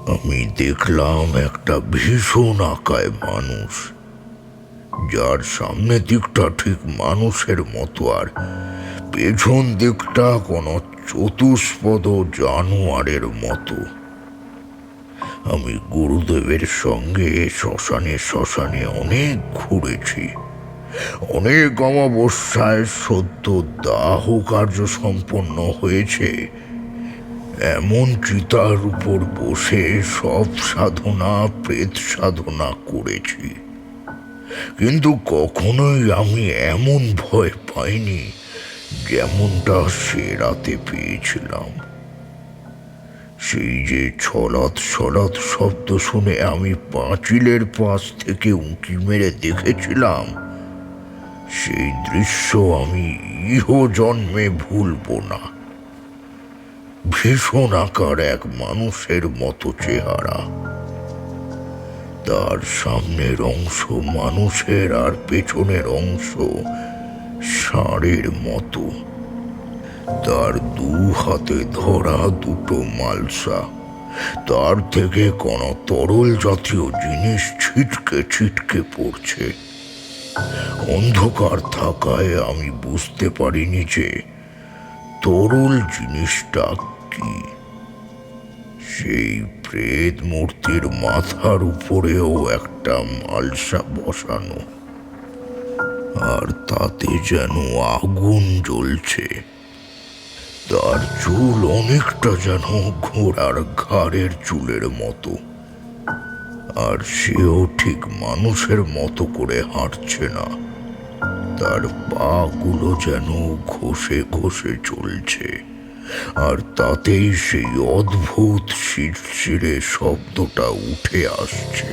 আমি দেখলাম একটা ভীষণ আকায় মানুষ, যার সামনে দিকটা ঠিক মানুষের মতো আর পেছন দিকটা কোনো চতুষ্পদ জানোয়ারের মতো। আমি গুরুদেবের সঙ্গে শ্মশানে শ্মশানে অনেক ঘুরেছি। অনেক অমাবস্যায় সদ্য দাহ কার্য সম্পন্ন হয়েছে এমন চিতার উপর বসে সব সাধনা প্রেত সাধনা করেছি, কিন্তু কখনোই আমি এমন ভয় পাইনি যেমনটা সে রাতে পেয়েছিলাম। সেই যে ছলাৎ ছলাৎ শব্দ শুনে আমি পাঁচিলের পাশ থেকে উঁকি মেরে দেখেছিলাম, সেই দৃশ্য আমি ইহ জন্মে ভুলব না। ভীষণ আকার এক মানুষের মতো চেহারা, তার সামনের অংশ মানুষের আর পেছনের অংশ ষাঁড়ের মতো। তার দু হাতে ধরা দুটো মালসা, তার থেকে কোনো তরল জাতীয় জিনিস ছিটকে ছিটকে পড়ছে। অন্ধকার থাকায় আমি বুঝতে পারিনি যে তরল জিনিসটা কি। সেই প্রেত মূর্তির মাথার উপরেও একটা মালসা বসানো, আর তাতে যেন আগুন জ্বলছে। তার চুল অনেকটা যেন ঘোড়ার ঘাড়ের চুলের মতো, আর সেও ঠিক মানুষের মতো করে হাঁটছে না। তার পাগুলো যেন ঘষে ঘষে চলছে, আর তাতেই সেই অদ্ভুত শিরশিরে শব্দটা উঠে আসছে।